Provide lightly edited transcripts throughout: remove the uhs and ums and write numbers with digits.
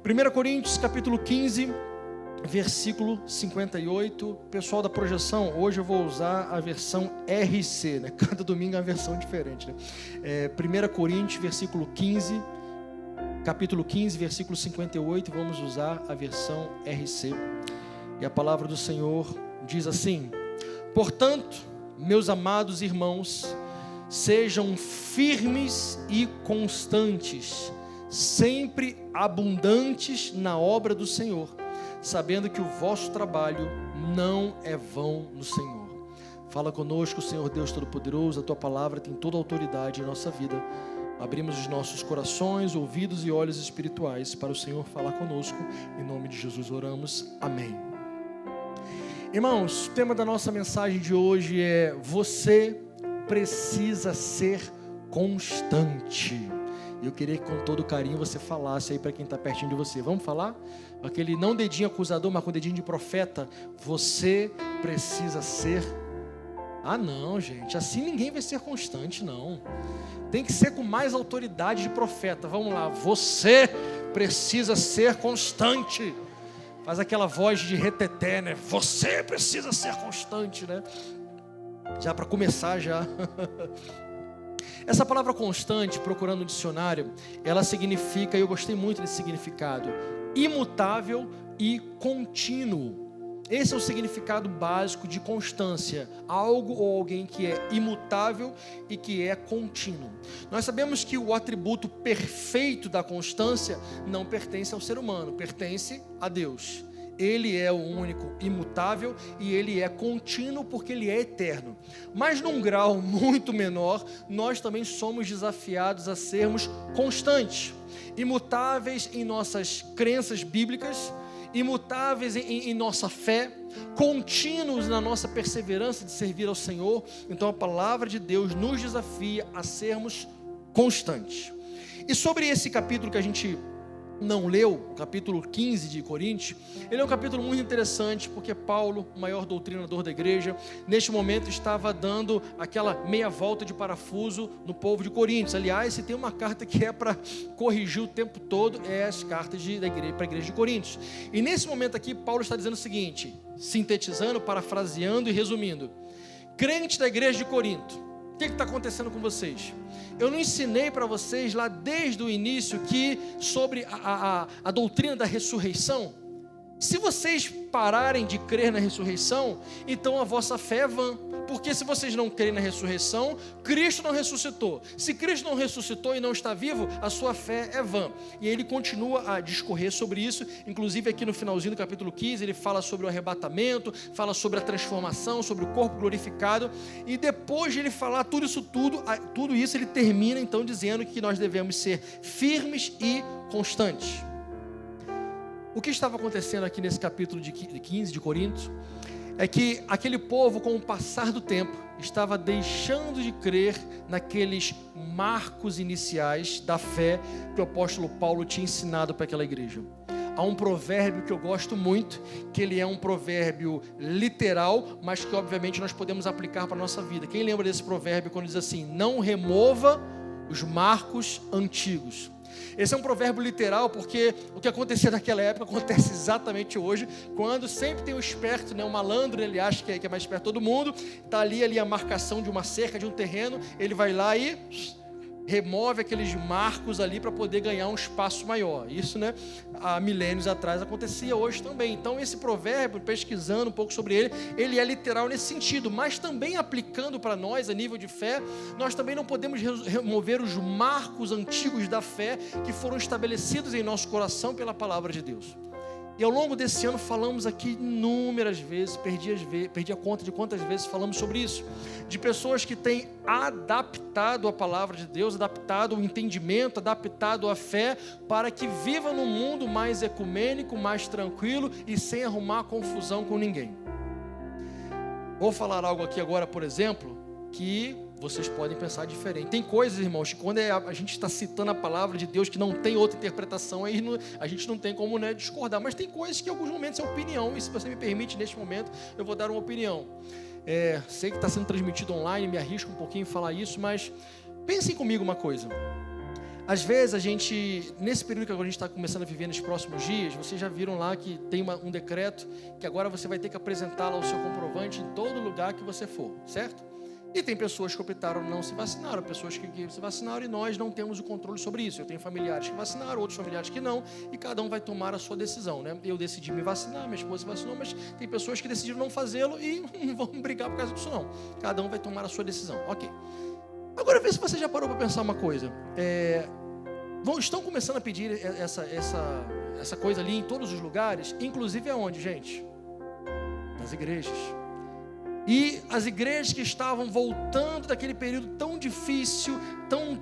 1 Coríntios capítulo 15, versículo 58. Pessoal da projeção, hoje eu vou usar a versão RC, né? Cada domingo é uma versão diferente, né? 1 Coríntios, versículo 15, capítulo 15, versículo 58, vamos usar a versão RC. E a palavra do Senhor diz assim: portanto, meus amados irmãos, sejam firmes e constantes, sempre abundantes na obra do Senhor, sabendo que o vosso trabalho não é vão no Senhor. Fala conosco, Senhor Deus Todo-Poderoso, a Tua palavra tem toda a autoridade em nossa vida. Abrimos os nossos corações, ouvidos e olhos espirituais para o Senhor falar conosco. Em nome de Jesus oramos, amém. Irmãos, o tema da nossa mensagem de hoje é: você precisa ser constante. Eu queria que com todo carinho você falasse aí para quem está pertinho de você. Vamos falar? Aquele não dedinho acusador, mas com dedinho de profeta. Você precisa ser... Ah não, gente, assim ninguém vai ser constante, não. Tem que ser com mais autoridade de profeta. Vamos lá, você precisa ser constante. Faz aquela voz de reteté, né? Você precisa ser constante, né? Já para começar já. Essa palavra constante, procurando no dicionário, ela significa, e eu gostei muito desse significado, imutável e contínuo. Esse é o significado básico de constância, algo ou alguém que é imutável e que é contínuo. Nós sabemos que o atributo perfeito da constância não pertence ao ser humano, pertence a Deus. Ele é o único imutável e ele é contínuo porque ele é eterno. Mas num grau muito menor, nós também somos desafiados a sermos constantes, imutáveis em nossas crenças bíblicas, imutáveis em nossa fé, contínuos na nossa perseverança de servir ao Senhor. Então a palavra de Deus nos desafia a sermos constantes. E sobre esse capítulo que a gente não leu, o capítulo 15 de Coríntios, ele é um capítulo muito interessante, porque Paulo, o maior doutrinador da igreja, neste momento estava dando aquela meia volta de parafuso no povo de Coríntios. Aliás, se tem uma carta que é para corrigir o tempo todo, é as cartas da igreja, para a igreja de Coríntios. E nesse momento aqui, Paulo está dizendo o seguinte, sintetizando, parafraseando e resumindo: crente da igreja de Corinto, o que está acontecendo com vocês? Eu não ensinei para vocês lá desde o início que sobre a doutrina da ressurreição? Se vocês pararem de crer na ressurreição, então a vossa fé é vã. Porque se vocês não crerem na ressurreição, Cristo não ressuscitou. Se Cristo não ressuscitou e não está vivo, a sua fé é vã. E ele continua a discorrer sobre isso. Inclusive aqui no finalzinho do capítulo 15, ele fala sobre o arrebatamento, fala sobre a transformação, sobre o corpo glorificado. E depois de ele falar tudo isso, ele termina então dizendo que nós devemos ser firmes e constantes. O que estava acontecendo aqui nesse capítulo de 15 de Coríntios é que aquele povo, com o passar do tempo, estava deixando de crer naqueles marcos iniciais da fé que o apóstolo Paulo tinha ensinado para aquela igreja. Há um provérbio que eu gosto muito, que ele é um provérbio literal, mas que obviamente nós podemos aplicar para a nossa vida. Quem lembra desse provérbio quando diz assim: não remova os marcos antigos? Esse é um provérbio literal porque o que acontecia naquela época acontece exatamente hoje, quando sempre tem o esperto, né, o malandro, ele acha que é mais esperto de todo mundo, está ali a marcação de uma cerca, de um terreno, ele vai lá e remove aqueles marcos ali para poder ganhar um espaço maior. Isso, né, há milênios atrás acontecia, hoje também. Então esse provérbio, pesquisando um pouco sobre ele é literal nesse sentido, mas também aplicando para nós a nível de fé, nós também não podemos remover os marcos antigos da fé que foram estabelecidos em nosso coração pela palavra de Deus. E ao longo desse ano falamos aqui inúmeras vezes, perdi a conta de quantas vezes falamos sobre isso, de pessoas que têm adaptado a palavra de Deus, adaptado o entendimento, adaptado a fé, para que viva num mundo mais ecumênico, mais tranquilo e sem arrumar confusão com ninguém. Vou falar algo aqui agora, por exemplo, que vocês podem pensar diferente. Tem coisas, irmãos, que quando a gente está citando a palavra de Deus, que não tem outra interpretação, aí a gente não tem como, né, discordar. Mas tem coisas que em alguns momentos é opinião, e se você me permite, neste momento, eu vou dar uma opinião. Sei que está sendo transmitido online, me arrisco um pouquinho em falar isso, mas pensem comigo uma coisa. Às vezes a gente, nesse período que agora a gente está começando a viver nos próximos dias, vocês já viram lá que tem um decreto que agora você vai ter que apresentar lá o seu comprovante em todo lugar que você for, certo? E tem pessoas que optaram não se vacinaram, pessoas que se vacinaram e nós não temos o controle sobre isso. Eu tenho familiares que vacinaram, outros familiares que não, e cada um vai tomar a sua decisão, né? Eu decidi me vacinar, minha esposa se vacinou, mas tem pessoas que decidiram não fazê-lo e não vão brigar por causa disso não. Cada um vai tomar a sua decisão, ok. Agora vê se você já parou para pensar uma coisa. Estão começando a pedir essa coisa ali em todos os lugares, inclusive aonde, gente? Nas igrejas. E as igrejas que estavam voltando daquele período tão difícil, tão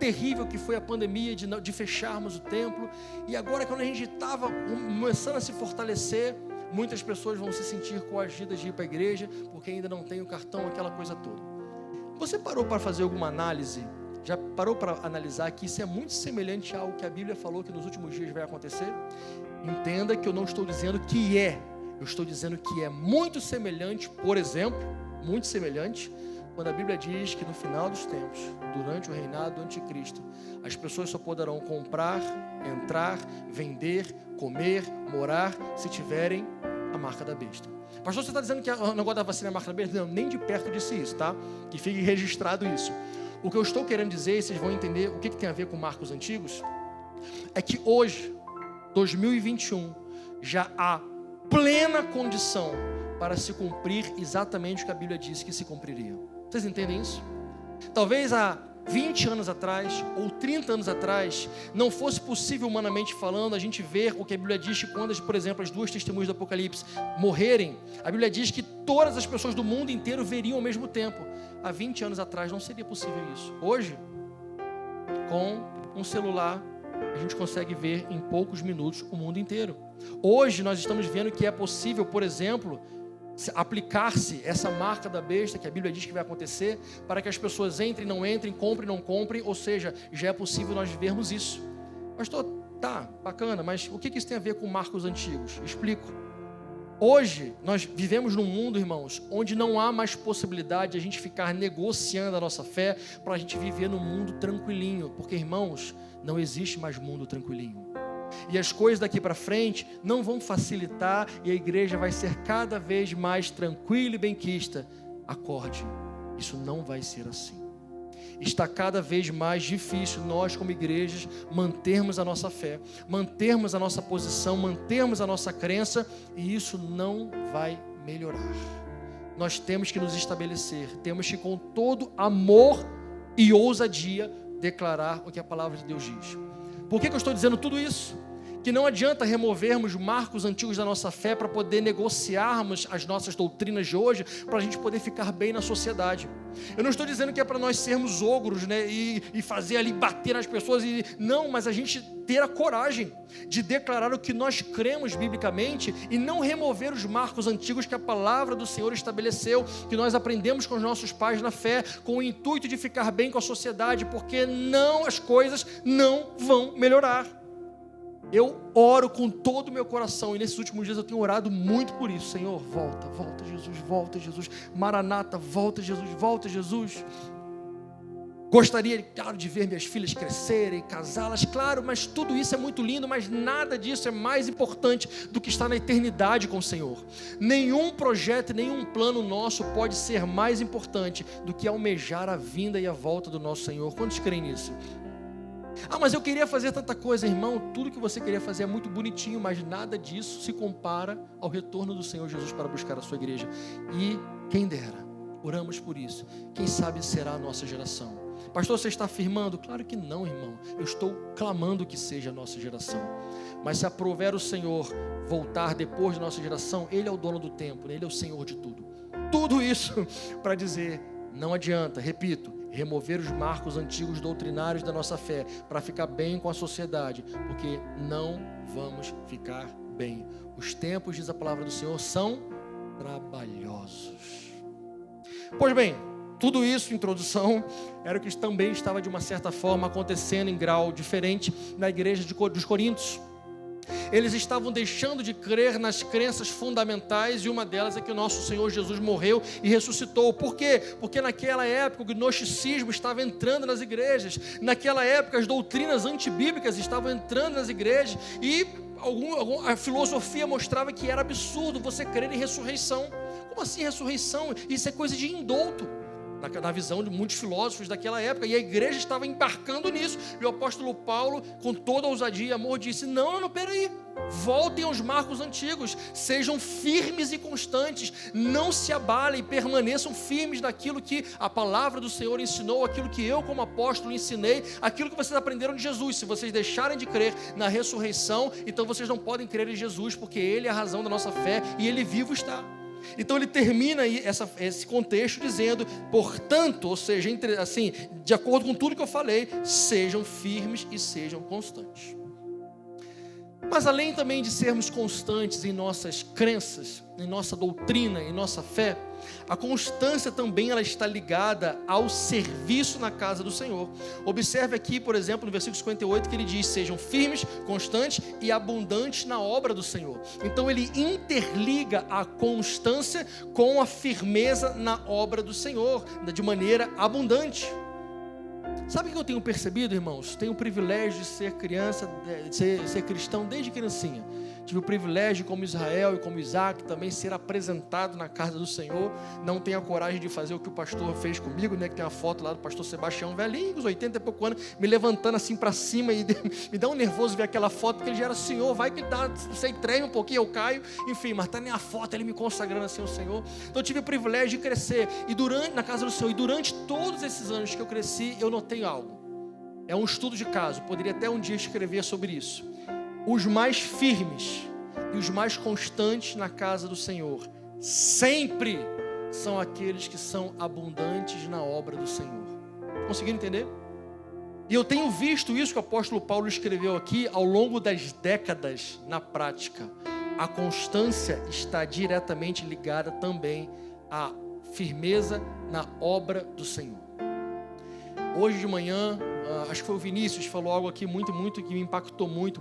terrível que foi a pandemia, de fecharmos o templo, e agora quando a gente estava começando a se fortalecer, muitas pessoas vão se sentir coagidas de ir para a igreja, porque ainda não tem o cartão, aquela coisa toda. Você parou para fazer alguma análise? Já parou para analisar que isso é muito semelhante ao que a Bíblia falou que nos últimos dias vai acontecer? Entenda que eu não estou dizendo que é, eu estou dizendo que é muito semelhante, por exemplo, muito semelhante, quando a Bíblia diz que no final dos tempos, durante o reinado do anticristo, as pessoas só poderão comprar, entrar, vender, comer, morar, se tiverem a marca da besta. Pastor, você está dizendo que o negócio da vacina é a marca da besta? Não, nem de perto disse isso, tá? Que fique registrado isso. O que eu estou querendo dizer, e vocês vão entender o que tem a ver com marcos antigos, é que hoje, 2021, já há plena condição para se cumprir exatamente o que a Bíblia disse que se cumpriria. Vocês entendem isso? Talvez há 20 anos atrás, ou 30 anos atrás, não fosse possível, humanamente falando, a gente ver o que a Bíblia diz que quando, por exemplo, as duas testemunhas do Apocalipse morrerem, a Bíblia diz que todas as pessoas do mundo inteiro veriam ao mesmo tempo. Há 20 anos atrás não seria possível isso. Hoje, com um celular, a gente consegue ver em poucos minutos o mundo inteiro. Hoje nós estamos vendo que é possível, por exemplo, aplicar-se essa marca da besta, que a Bíblia diz que vai acontecer, para que as pessoas entrem, não entrem, comprem, não comprem, ou seja, já é possível nós vermos isso. Pastor, tá, bacana, mas o que isso tem a ver com marcos antigos? Explico. Hoje, nós vivemos num mundo, irmãos, onde não há mais possibilidade de a gente ficar negociando a nossa fé para a gente viver num mundo tranquilinho, porque, irmãos, não existe mais mundo tranquilinho. E as coisas daqui para frente não vão facilitar e a igreja vai ser cada vez mais tranquila e benquista. Acorde, isso não vai ser assim. Está cada vez mais difícil nós como igrejas mantermos a nossa fé, mantermos a nossa posição, mantermos a nossa crença, e isso não vai melhorar. Nós temos que nos estabelecer, temos que com todo amor e ousadia declarar o que a palavra de Deus diz. Por que eu estou dizendo tudo isso? Que não adianta removermos marcos antigos da nossa fé para poder negociarmos as nossas doutrinas de hoje, para a gente poder ficar bem na sociedade. Eu não estou dizendo que é para nós sermos ogros, né, e fazer ali, bater nas pessoas, não, mas a gente ter a coragem de declarar o que nós cremos biblicamente e não remover os marcos antigos que a palavra do Senhor estabeleceu, que nós aprendemos com os nossos pais na fé, com o intuito de ficar bem com a sociedade, porque as coisas não vão melhorar. Eu oro com todo o meu coração, e nesses últimos dias eu tenho orado muito por isso. Senhor, volta Jesus, volta Jesus, Maranata, volta Jesus. Gostaria, claro, de ver minhas filhas crescerem, casá-las, claro, mas tudo isso é muito lindo, mas nada disso é mais importante do que estar na eternidade com o Senhor. Nenhum projeto, nenhum plano nosso pode ser mais importante do que almejar a vinda e a volta do nosso Senhor. Quantos creem nisso? Mas eu queria fazer tanta coisa, irmão. Tudo que você queria fazer é muito bonitinho, mas nada disso se compara ao retorno do Senhor Jesus para buscar a sua igreja. E quem dera, oramos por isso. Quem sabe será a nossa geração. Pastor, você está afirmando? Claro que não, irmão. Eu estou clamando que seja a nossa geração. Mas se aprouver o Senhor voltar depois da nossa geração, Ele é o dono do tempo, Ele é o Senhor de tudo. Tudo isso para dizer, não adianta, repito, remover os marcos antigos doutrinários da nossa fé para ficar bem com a sociedade, porque não vamos ficar bem. Os tempos, diz a palavra do Senhor, são trabalhosos. Pois bem, tudo isso, introdução, era o que também estava de uma certa forma acontecendo em grau diferente na igreja dos Coríntios. eles estavam deixando de crer nas crenças fundamentais, e uma delas é que o nosso Senhor Jesus morreu e ressuscitou. Por quê? Porque naquela época o gnosticismo estava entrando nas igrejas, naquela época as doutrinas antibíblicas estavam entrando nas igrejas, e a filosofia mostrava que era absurdo você crer em ressurreição. Como assim ressurreição? Isso é coisa de indouto, na visão de muitos filósofos daquela época, e a igreja estava embarcando nisso, e o apóstolo Paulo, com toda ousadia e amor, disse: não, peraí, voltem aos marcos antigos, sejam firmes e constantes, não se abalem, permaneçam firmes naquilo que a palavra do Senhor ensinou, aquilo que eu como apóstolo ensinei, aquilo que vocês aprenderam de Jesus. Se vocês deixarem de crer na ressurreição, então vocês não podem crer em Jesus, porque Ele é a razão da nossa fé, e Ele vivo está. Então ele termina aí esse contexto dizendo: portanto, ou seja, assim, de acordo com tudo que eu falei, sejam firmes e sejam constantes. Mas além também de sermos constantes em nossas crenças, em nossa doutrina, em nossa fé, a constância também ela está ligada ao serviço na casa do Senhor. Observe aqui, por exemplo, no versículo 58, que ele diz: sejam firmes, constantes e abundantes na obra do Senhor. Então ele interliga a constância com a firmeza na obra do Senhor, de maneira abundante. Sabe o que eu tenho percebido, irmãos? Tenho o privilégio de ser criança, de ser cristão desde criancinha. Tive o privilégio, como Israel e como Isaac, também ser apresentado na casa do Senhor. Não tenho a coragem de fazer o que o pastor fez comigo, né? Que tem uma foto lá do pastor Sebastião, velhinho, uns 80 e pouco anos, me levantando assim para cima, e me dá um nervoso ver aquela foto, porque ele já era Senhor, vai que dá, não sei, treme um pouquinho, eu caio, enfim, mas está nem a foto, ele me consagrando assim ao Senhor. Então eu tive o privilégio de crescer na casa do Senhor, e durante todos esses anos que eu cresci, eu notei algo. É um estudo de caso, poderia até um dia escrever sobre isso. Os mais firmes e os mais constantes na casa do Senhor sempre são aqueles que são abundantes na obra do Senhor. Conseguiram entender? E eu tenho visto isso que o apóstolo Paulo escreveu aqui ao longo das décadas na prática. A constância está diretamente ligada também à firmeza na obra do Senhor. Hoje de manhã, acho que foi o Vinícius, falou algo aqui muito, que me impactou muito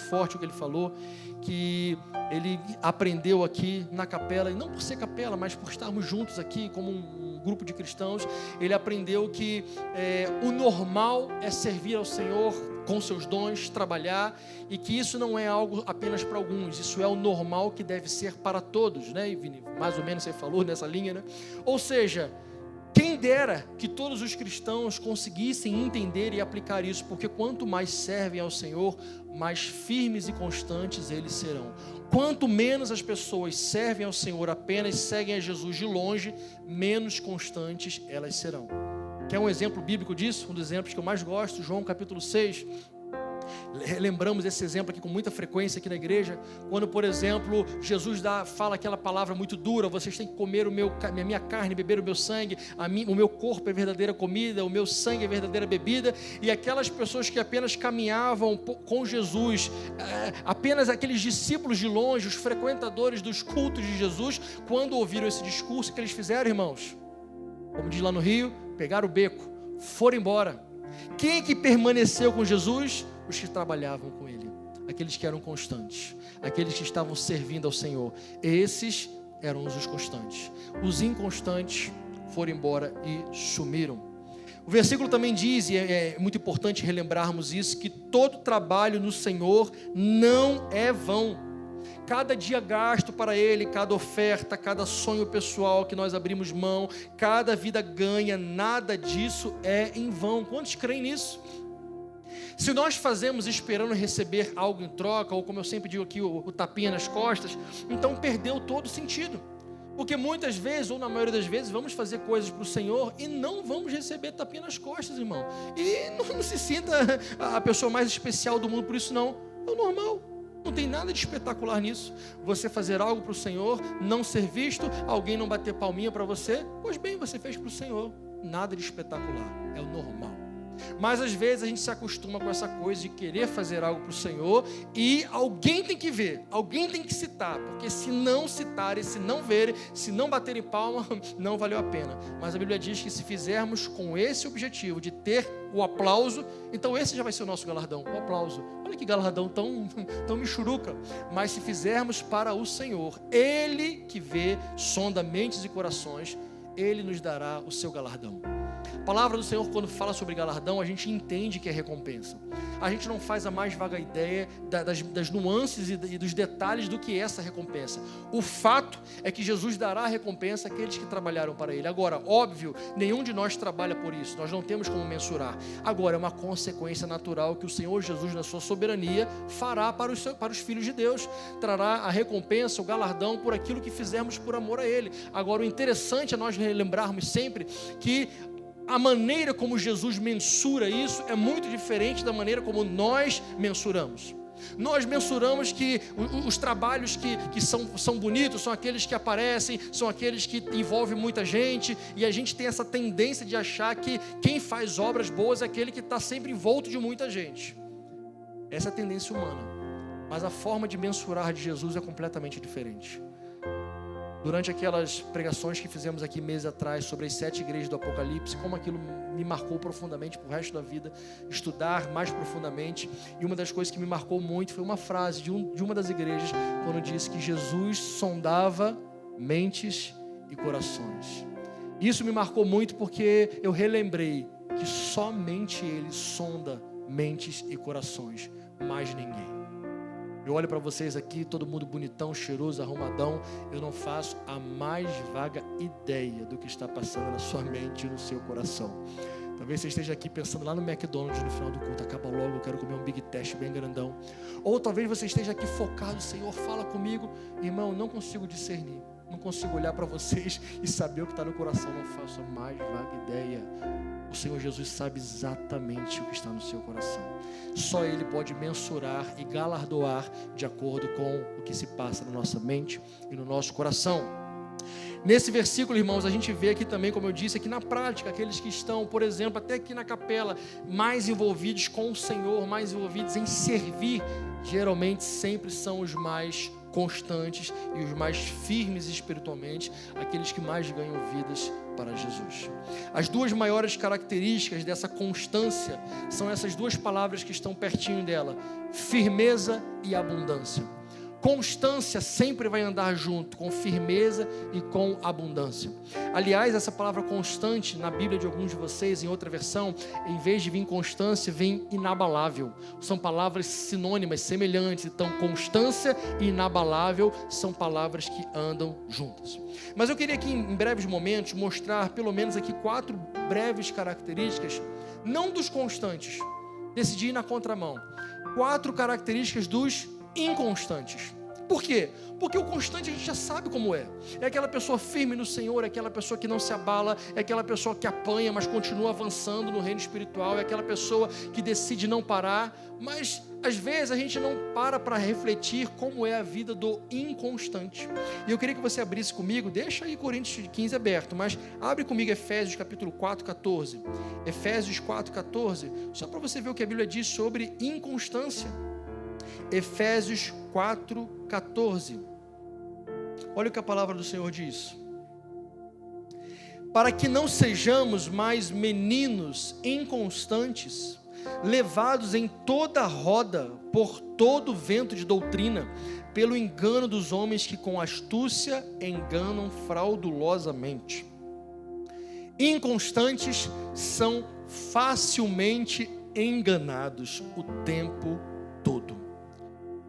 forte o que ele falou, que ele aprendeu aqui na capela, e não por ser capela, mas por estarmos juntos aqui como um grupo de cristãos. Ele aprendeu que o normal é servir ao Senhor com seus dons, trabalhar, e que isso não é algo apenas para alguns, isso é o normal que deve ser para todos, né? E Vini, mais ou menos você falou nessa linha, né? Ou seja, quem dera que todos os cristãos conseguissem entender e aplicar isso, porque quanto mais servem ao Senhor, mais firmes e constantes eles serão. Quanto menos as pessoas servem ao Senhor, apenas seguem a Jesus de longe, menos constantes elas serão. Quer um exemplo bíblico disso? Um dos exemplos que eu mais gosto, João capítulo 6. Lembramos esse exemplo aqui com muita frequência aqui na igreja, quando, por exemplo, Jesus fala aquela palavra muito dura: vocês têm que comer a minha carne, beber o meu sangue, o meu corpo é verdadeira comida, o meu sangue é verdadeira bebida. E aquelas pessoas que apenas caminhavam com Jesus, apenas aqueles discípulos de longe, os frequentadores dos cultos de Jesus, quando ouviram esse discurso, o que eles fizeram, irmãos? Como diz lá no Rio, pegaram o beco, foram embora. Quem que permaneceu com Jesus? Os que trabalhavam com Ele, aqueles que eram constantes, aqueles que estavam servindo ao Senhor. Esses eram os constantes. Os inconstantes foram embora e sumiram. O versículo também diz, e é muito importante relembrarmos isso, que todo trabalho no Senhor não é vão. Cada dia gasto para Ele, cada oferta, cada sonho pessoal que nós abrimos mão, cada vida ganha, nada disso é em vão. Quantos creem nisso? Se nós fazemos esperando receber algo em troca, ou como eu sempre digo aqui, o tapinha nas costas, então perdeu todo o sentido. Porque muitas vezes, ou na maioria das vezes, vamos fazer coisas para o Senhor e não vamos receber tapinha nas costas, irmão. E não se sinta a pessoa mais especial do mundo por isso, não. É o normal. Não tem nada de espetacular nisso. Você fazer algo para o Senhor, não ser visto, alguém não bater palminha para você, pois bem, você fez para o Senhor. Nada de espetacular, é o normal. Mas às vezes a gente se acostuma com essa coisa de querer fazer algo para o Senhor e alguém tem que ver, alguém tem que citar, porque se não citarem, se não verem, se não baterem palma, não valeu a pena. Mas a Bíblia diz que se fizermos com esse objetivo de ter o aplauso, então esse já vai ser o nosso galardão, o aplauso. Olha que galardão tão michuruca. Mas se fizermos para o Senhor, Ele que vê, sonda mentes e corações, Ele nos dará o seu galardão. A palavra do Senhor, quando fala sobre galardão, a gente entende que é recompensa. A gente não faz a mais vaga ideia das nuances e dos detalhes do que é essa recompensa. O fato é que Jesus dará a recompensa àqueles que trabalharam para Ele. Agora, óbvio, nenhum de nós trabalha por isso, nós não temos como mensurar. Agora, é uma consequência natural que o Senhor Jesus, na sua soberania, fará para os filhos de Deus. Trará a recompensa, o galardão por aquilo que fizermos por amor a Ele. Agora, o interessante é nós lembrarmos sempre que a maneira como Jesus mensura isso é muito diferente da maneira como nós mensuramos. Nós mensuramos que os trabalhos que são bonitos são aqueles que aparecem, são aqueles que envolvem muita gente, e a gente tem essa tendência de achar que quem faz obras boas é aquele que está sempre envolto de muita gente. Essa é a tendência humana, mas a forma de mensurar de Jesus é completamente diferente. Durante aquelas pregações que fizemos aqui meses atrás sobre as 7 igrejas do Apocalipse, como aquilo me marcou profundamente para o resto da vida, estudar mais profundamente. E uma das coisas que me marcou muito foi uma frase de uma das igrejas, quando disse que Jesus sondava mentes e corações. Isso me marcou muito porque eu relembrei que somente Ele sonda mentes e corações, mais ninguém. Eu olho para vocês aqui, todo mundo bonitão, cheiroso, arrumadão. Eu não faço a mais vaga ideia do que está passando na sua mente e no seu coração. Talvez você esteja aqui pensando lá no McDonald's no final do culto, acaba logo, eu quero comer um Big Test bem grandão. Ou talvez você esteja aqui focado, Senhor, fala comigo. Irmão, não consigo discernir, não consigo olhar para vocês e saber o que está no coração, não faço a mais vaga ideia. O Senhor Jesus sabe exatamente o que está no seu coração. Só Ele pode mensurar e galardoar de acordo com o que se passa na nossa mente e no nosso coração. Nesse versículo, irmãos, a gente vê aqui também, como eu disse, aqui na prática, aqueles que estão, por exemplo, até aqui na capela, mais envolvidos com o Senhor, mais envolvidos em servir, geralmente sempre são os mais constantes e os mais firmes espiritualmente, aqueles que mais ganham vidas para Jesus. As duas maiores características dessa constância são essas duas palavras que estão pertinho dela: firmeza e abundância. Constância sempre vai andar junto com firmeza e com abundância. Aliás, essa palavra constante na Bíblia de alguns de vocês, em outra versão, em vez de vir constância, vem inabalável. São palavras sinônimas, semelhantes. Então, constância e inabalável são palavras que andam juntas. Mas eu queria aqui, em breves momentos, mostrar pelo menos aqui 4 breves características, não dos constantes, decidi ir na contramão. 4 características dos inconstantes. Por quê? Porque o constante a gente já sabe como é. É aquela pessoa firme no Senhor, é aquela pessoa que não se abala, é aquela pessoa que apanha, mas continua avançando no reino espiritual, é aquela pessoa que decide não parar. Mas às vezes a gente não para refletir como é a vida do inconstante. E eu queria que você abrisse comigo, deixa aí Coríntios 15 aberto, mas abre comigo Efésios capítulo 4, 14. Efésios 4, 14, só para você ver o que a Bíblia diz sobre inconstância. Efésios 4, 14. Olha o que a palavra do Senhor diz: para que não sejamos mais meninos inconstantes, levados em toda roda por todo vento de doutrina, pelo engano dos homens que com astúcia enganam fraudulosamente. Inconstantes são facilmente enganados o tempo todo.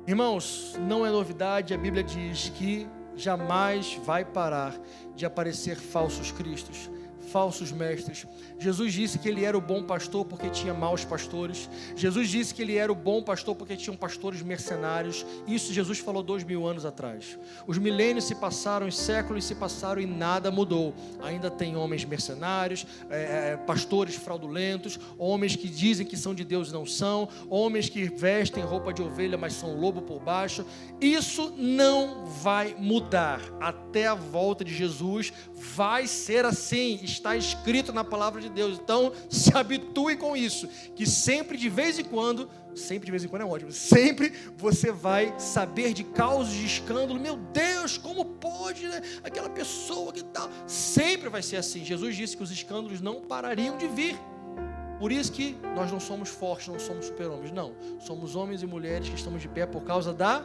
Irmãos, não é novidade, a Bíblia diz que jamais vai parar de aparecer falsos cristos, falsos mestres. Jesus disse que Ele era o bom pastor porque tinha maus pastores. Jesus disse que Ele era o bom pastor porque tinham pastores mercenários. Isso Jesus falou 2000 anos atrás. Os milênios se passaram, os séculos se passaram e nada mudou. Ainda tem homens mercenários, pastores fraudulentos, homens que dizem que são de Deus e não são, homens que vestem roupa de ovelha mas são lobo por baixo. Isso não vai mudar até a volta de Jesus. Vai ser assim, está escrito na palavra de Deus. Então, se habitue com isso, que sempre de vez em quando é ótimo, sempre você vai saber de causos de escândalo. Meu Deus, como pode, né? Aquela pessoa que tal, sempre vai ser assim. Jesus disse que os escândalos não parariam de vir. Por isso que nós não somos fortes, não somos super-homens, não. Somos homens e mulheres que estamos de pé por causa da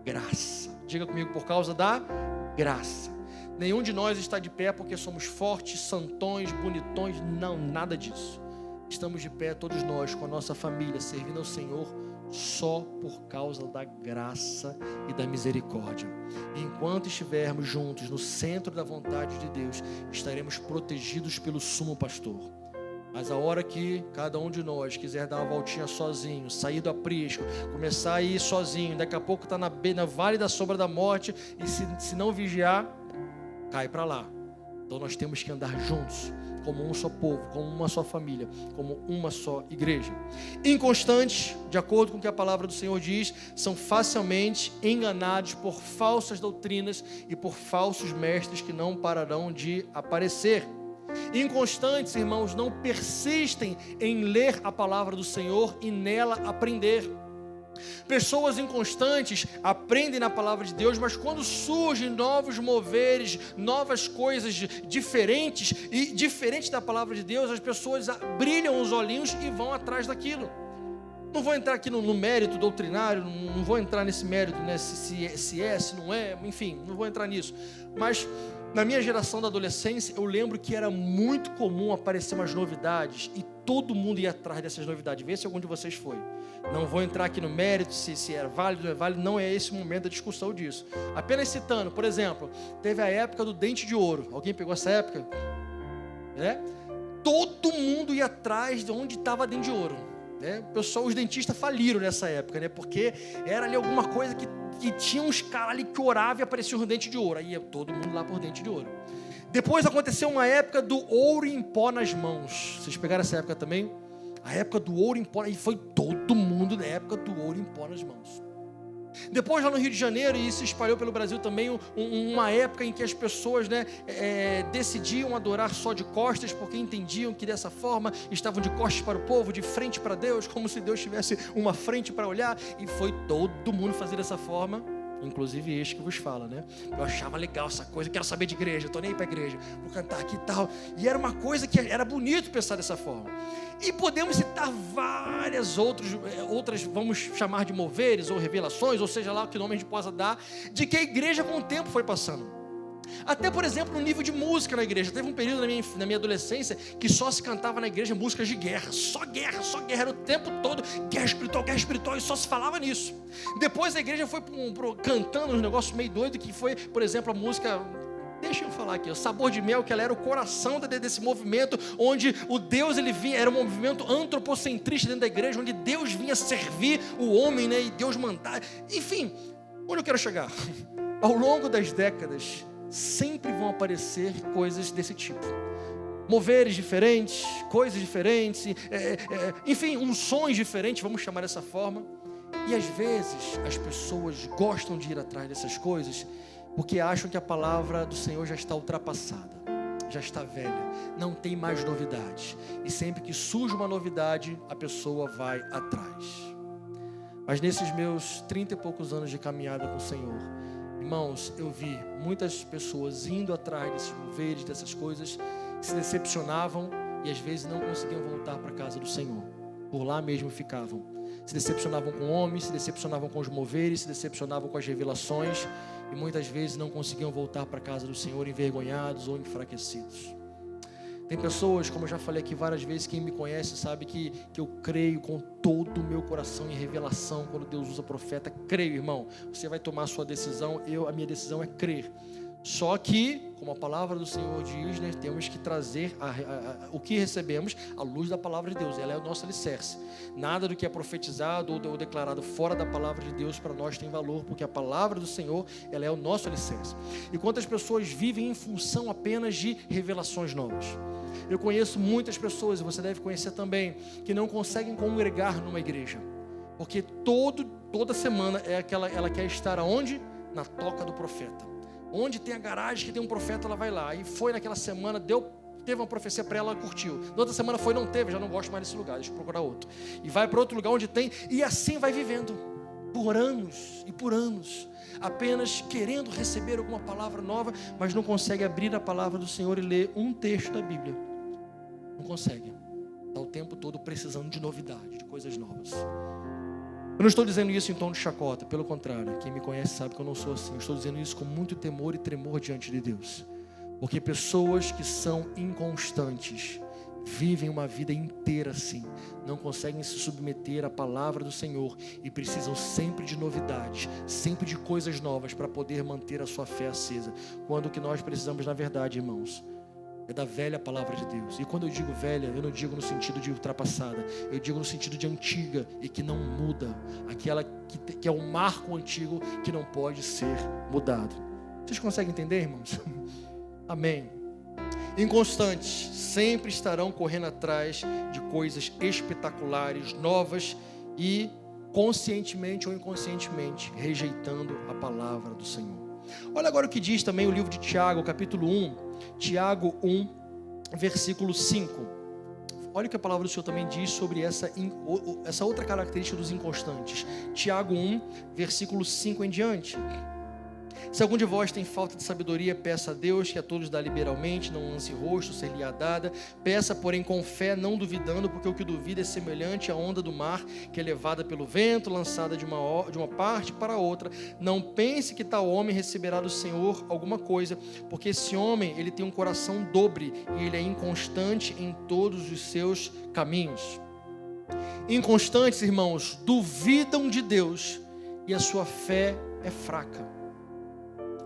graça. Diga comigo, por causa da graça. Nenhum de nós está de pé porque somos fortes, santões, bonitões, não, nada disso. Estamos de pé todos nós, com a nossa família, servindo ao Senhor, só por causa da graça e da misericórdia. E enquanto estivermos juntos no centro da vontade de Deus, estaremos protegidos pelo sumo pastor. Mas a hora que cada um de nós quiser dar uma voltinha sozinho, sair do aprisco, começar a ir sozinho, daqui a pouco está na vale da sombra da morte, e se não vigiar, cai para lá. Então nós temos que andar juntos, como um só povo, como uma só família, como uma só igreja. Inconstantes, de acordo com o que a palavra do Senhor diz, são facilmente enganados por falsas doutrinas e por falsos mestres que não pararão de aparecer. Inconstantes, irmãos, não persistem em ler a palavra do Senhor e nela aprender. Pessoas inconstantes aprendem na palavra de Deus, mas quando surgem novos moveres, novas coisas diferentes e diferentes da palavra de Deus, as pessoas brilham os olhinhos e vão atrás daquilo. Não vou entrar aqui no mérito doutrinário, não vou entrar nesse mérito, né, se é, se não é, enfim, não vou entrar nisso. Mas na minha geração da adolescência, eu lembro que era muito comum aparecer umas novidades e todo mundo ia atrás dessas novidades. Vê se algum de vocês foi. Não vou entrar aqui no mérito, se era válido, não é válido, não é esse o momento da discussão disso. Apenas citando, por exemplo, teve a época do dente de ouro. Alguém pegou essa época? Todo mundo ia atrás de onde estava dente de ouro. Pessoal, os dentistas faliram nessa época, né? Porque era ali alguma coisa que tinha uns caras ali que oravam e aparecia um dente de ouro. Aí ia todo mundo lá por dente de ouro. Depois aconteceu uma época do ouro em pó nas mãos. Vocês pegaram essa época também? A época do ouro em pó, e foi todo mundo na época do ouro em pó nas mãos. Depois lá no Rio de Janeiro, e isso se espalhou pelo Brasil também, uma época em que as pessoas, né, decidiam adorar só de costas, porque entendiam que dessa forma estavam de costas para o povo, de frente para Deus, como se Deus tivesse uma frente para olhar, e foi todo mundo fazer dessa forma, inclusive este que vos fala, né? Eu achava legal essa coisa, quero saber de igreja, estou nem aí para a igreja, vou cantar aqui e tal, e era uma coisa que era bonito pensar dessa forma. E podemos citar várias outras, vamos chamar de moveres ou revelações, ou seja lá o que nome a gente possa dar, de que a igreja com o tempo foi passando. Até, por exemplo, no nível de música na igreja. Teve um período na minha adolescência que só se cantava na igreja músicas de guerra. Só guerra, era o tempo todo guerra espiritual, e só se falava nisso. Depois a igreja foi cantando uns negócios meio doidos, que foi, por exemplo, a música... Deixa eu falar aqui, o Sabor de Mel, que ela era o coração desse movimento, onde o Deus, ele vinha, era um movimento antropocentrista dentro da igreja, onde Deus vinha servir o homem, né, e Deus mandar, enfim, onde eu quero chegar? Ao longo das décadas, sempre vão aparecer coisas desse tipo, moveres diferentes, coisas diferentes, enfim, unções diferentes, vamos chamar dessa forma, e às vezes as pessoas gostam de ir atrás dessas coisas, porque acham que a palavra do Senhor já está ultrapassada, já está velha, não tem mais novidades. E sempre que surge uma novidade, a pessoa vai atrás. Mas nesses meus 30 e poucos anos de caminhada com o Senhor, irmãos, eu vi muitas pessoas indo atrás desses moveres, dessas coisas, se decepcionavam e às vezes não conseguiam voltar para a casa do Senhor. Por lá mesmo ficavam. Se decepcionavam com homens, se decepcionavam com os moveres, se decepcionavam com as revelações, e muitas vezes não conseguiam voltar para a casa do Senhor envergonhados ou enfraquecidos. Tem pessoas, como eu já falei aqui várias vezes, quem me conhece sabe que eu creio com todo o meu coração em revelação. Quando Deus usa profeta, creio, irmão. Você vai tomar a sua decisão, a minha decisão é crer. Só que, como a palavra do Senhor diz, né, temos que trazer o que recebemos à luz da palavra de Deus. Ela é o nosso alicerce. Nada do que é profetizado ou declarado fora da palavra de Deus para nós tem valor, porque a palavra do Senhor, ela é o nosso alicerce. E quantas pessoas vivem em função apenas de revelações novas? Eu conheço muitas pessoas, e você deve conhecer também, que não conseguem congregar numa igreja, porque toda semana ela quer estar aonde? Na toca do profeta. Onde tem a garagem que tem um profeta, ela vai lá. E foi naquela semana, deu teve uma profecia para ela, curtiu. Na outra semana foi, não teve, já não gosto mais desse lugar, deixa eu procurar outro. E vai para outro lugar onde tem, e assim vai vivendo, por anos e por anos, apenas querendo receber alguma palavra nova, mas não consegue abrir a palavra do Senhor e ler um texto da Bíblia. Não consegue. Está o tempo todo precisando de novidade, de coisas novas. Eu não estou dizendo isso em tom de chacota, pelo contrário, quem me conhece sabe que eu não sou assim. Eu estou dizendo isso com muito temor e tremor diante de Deus. Porque pessoas que são inconstantes vivem uma vida inteira assim, não conseguem se submeter à palavra do Senhor e precisam sempre de novidades, sempre de coisas novas para poder manter a sua fé acesa. Quando o que nós precisamos, na verdade, irmãos, é da velha palavra de Deus. E quando eu digo velha, eu não digo no sentido de ultrapassada, eu digo no sentido de antiga e que não muda, aquela que é um marco antigo que não pode ser mudado. Vocês conseguem entender, irmãos? Amém. Inconstantes sempre estarão correndo atrás de coisas espetaculares, novas e conscientemente ou inconscientemente rejeitando a palavra do Senhor. Olha agora o que diz também o livro de Tiago, capítulo 1, Tiago 1, versículo 5. Olha o que a palavra do Senhor também diz sobre essa outra característica dos inconstantes. Tiago 1, versículo 5 em diante. Se algum de vós tem falta de sabedoria, peça a Deus, que a todos dá liberalmente, não lance rosto, ser-lhe-á dada. Peça, porém, com fé, não duvidando, porque o que duvida é semelhante à onda do mar, que é levada pelo vento, lançada de uma parte para outra. Não pense que tal homem receberá do Senhor alguma coisa, porque esse homem, ele tem um coração dobre, e ele é inconstante em todos os seus caminhos. Inconstantes, irmãos, duvidam de Deus, e a sua fé é fraca.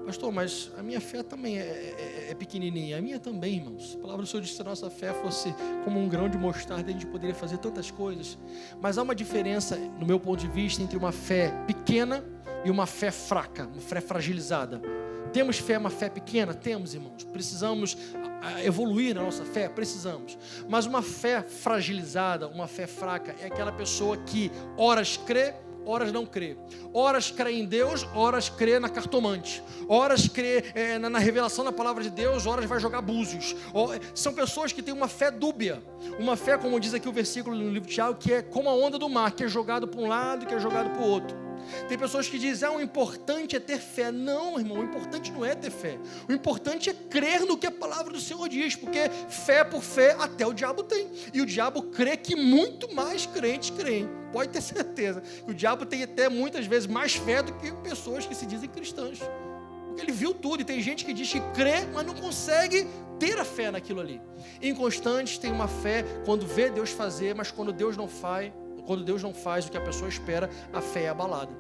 Pastor, mas a minha fé também é pequenininha. A minha também, irmãos. A palavra do Senhor diz que se a nossa fé fosse como um grão de mostarda, a gente poderia fazer tantas coisas. Mas há uma diferença, no meu ponto de vista, entre uma fé pequena e uma fé fraca, uma fé fragilizada. Temos fé, uma fé pequena? Temos, irmãos. Precisamos evoluir na nossa fé? Precisamos. Mas uma fé fragilizada, uma fé fraca, é aquela pessoa que horas crê, horas não crê. Horas crê em Deus, horas crê na cartomante. Horas crê na revelação da palavra de Deus, horas vai jogar búzios. São pessoas que têm uma fé dúbia. Uma fé, como diz aqui o versículo no livro de Tiago, que é como a onda do mar, que é jogado para um lado e que é jogado para o outro. Tem pessoas que dizem, o importante é ter fé. Não, irmão, o importante não é ter fé. O importante é crer no que a palavra do Senhor diz, porque fé por fé até o diabo tem. E o diabo crê que muito mais crentes creem. Pode ter certeza que o diabo tem até muitas vezes mais fé do que pessoas que se dizem cristãs. Porque ele viu tudo, e tem gente que diz que crê, mas não consegue ter a fé naquilo ali. Inconstantes têm uma fé quando vê Deus fazer, mas quando Deus não faz o que a pessoa espera, a fé é abalada.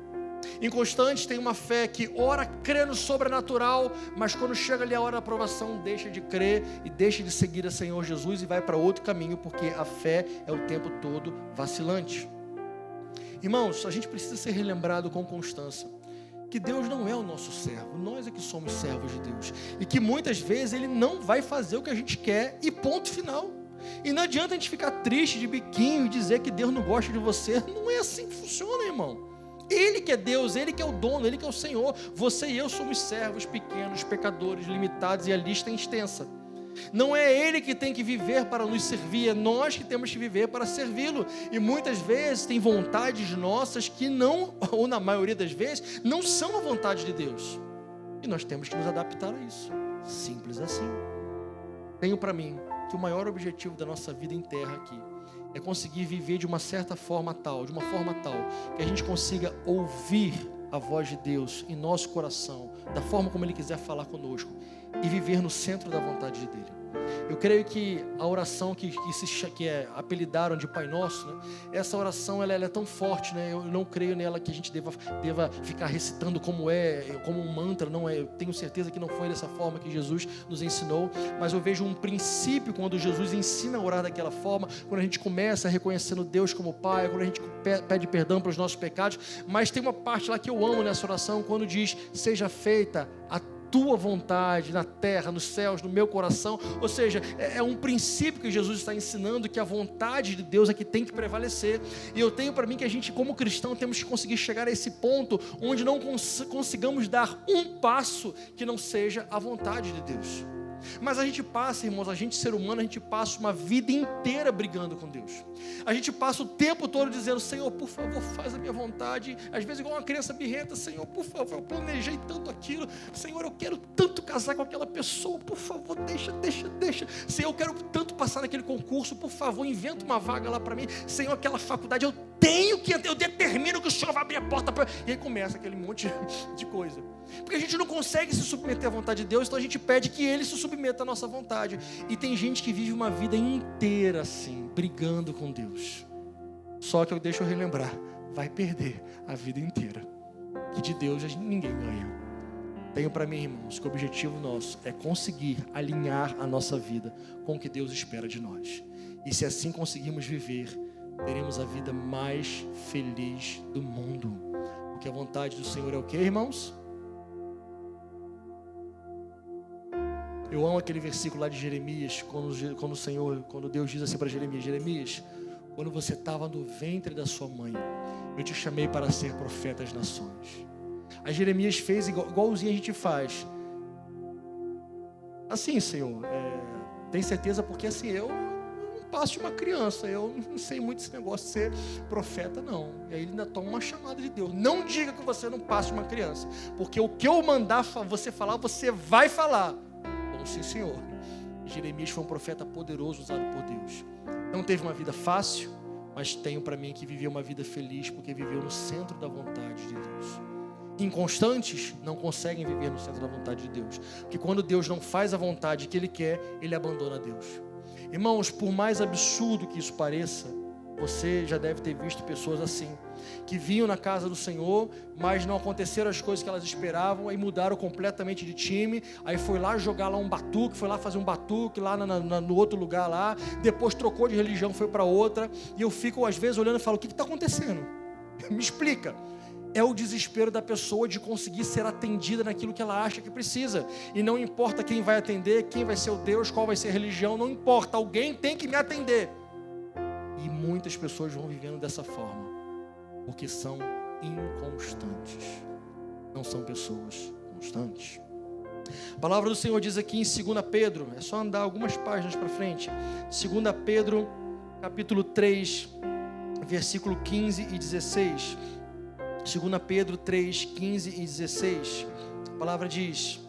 Inconstantes têm uma fé que ora crê no sobrenatural, mas quando chega ali a hora da aprovação, deixa de crer e deixa de seguir a Senhor Jesus e vai para outro caminho, porque a fé é o tempo todo vacilante. Irmãos, a gente precisa ser relembrado com constância que Deus não é o nosso servo, nós é que somos servos de Deus, e que muitas vezes Ele não vai fazer o que a gente quer e ponto final. E não adianta a gente ficar triste de biquinho e dizer que Deus não gosta de você. Não é assim que funciona, irmão. Ele que é Deus, Ele que é o dono, Ele que é o Senhor. Você e eu somos servos pequenos, pecadores, limitados, e a lista é extensa. Não é Ele que tem que viver para nos servir, é nós que temos que viver para servi-lo. E muitas vezes tem vontades nossas que não, ou na maioria das vezes, não são a vontade de Deus. E nós temos que nos adaptar a isso. Simples assim. Tenho para mim que o maior objetivo da nossa vida em terra aqui é conseguir viver de uma certa forma tal, que a gente consiga ouvir a voz de Deus em nosso coração, da forma como Ele quiser falar conosco, e viver no centro da vontade dEle. Eu creio que a oração que apelidaram de Pai Nosso, né? Essa oração ela é tão forte, né? Eu não creio nela que a gente deva ficar recitando como um mantra, não é? Eu tenho certeza que não foi dessa forma que Jesus nos ensinou, mas eu vejo um princípio quando Jesus ensina a orar daquela forma, quando a gente começa reconhecendo Deus como Pai, quando a gente pede perdão pelos nossos pecados. Mas tem uma parte lá que eu amo nessa oração, quando diz: seja feita a tua vontade na terra, nos céus, no meu coração. Ou seja, é um princípio que Jesus está ensinando, que a vontade de Deus é que tem que prevalecer. E eu tenho para mim que a gente, como cristão, temos que conseguir chegar a esse ponto onde não consigamos dar um passo que não seja a vontade de Deus. Mas a gente passa, irmãos, a gente ser humano, a gente passa uma vida inteira brigando com Deus. A gente passa o tempo todo dizendo: Senhor, por favor, faz a minha vontade. Às vezes igual uma criança birrenta: Senhor, por favor, eu planejei tanto aquilo. Senhor, eu quero tanto casar com aquela pessoa, por favor, deixa. Senhor, eu quero tanto passar naquele concurso, por favor, inventa uma vaga lá para mim. Senhor, aquela faculdade, eu determino que o Senhor vai abrir a porta para... E aí começa aquele monte de coisa. Porque a gente não consegue se submeter à vontade de Deus, então a gente pede que Ele se submeta à nossa vontade. E tem gente que vive uma vida inteira assim, brigando com Deus. Só que deixa eu relembrar, vai perder a vida inteira. Que de Deus ninguém ganha. Tenho para mim, irmãos, que o objetivo nosso é conseguir alinhar a nossa vida com o que Deus espera de nós. E se assim conseguirmos viver, teremos a vida mais feliz do mundo. Porque a vontade do Senhor é o que, irmãos? Eu amo aquele versículo lá de Jeremias, quando Deus diz assim para Jeremias: Jeremias, quando você estava no ventre da sua mãe, eu te chamei para ser profeta às nações. Aí Jeremias fez igualzinho a gente faz. Assim, Senhor, tem certeza? Porque assim, eu não passo de uma criança, eu não sei muito esse negócio de ser profeta, não. E aí ele ainda toma uma chamada de Deus: não diga que você não passa de uma criança, porque o que eu mandar você falar, você vai falar. Bom, sim, Senhor. Jeremias foi um profeta poderoso usado por Deus. Não teve uma vida fácil, mas tenho para mim que viveu uma vida feliz, porque viveu no centro da vontade de Deus. Inconstantes não conseguem viver no centro da vontade de Deus, porque quando Deus não faz a vontade que Ele quer, Ele abandona Deus. Irmãos, por mais absurdo que isso pareça, você já deve ter visto pessoas assim, que vinham na casa do Senhor, mas não aconteceram as coisas que elas esperavam, aí mudaram completamente de time, aí foi lá jogar lá um batuque, foi lá fazer um batuque lá no outro lugar lá, depois trocou de religião, foi para outra, e eu fico às vezes olhando e falo: o que está acontecendo? Me explica. É o desespero da pessoa de conseguir ser atendida naquilo que ela acha que precisa. E não importa quem vai atender, quem vai ser o Deus, qual vai ser a religião, não importa, alguém tem que me atender. E muitas pessoas vão vivendo dessa forma, porque são inconstantes. Não são pessoas constantes. A palavra do Senhor diz aqui em 2 Pedro, é só andar algumas páginas para frente. 2 Pedro, capítulo 3, versículo 15 e 16. 2 Pedro 3, 15 e 16, a palavra diz: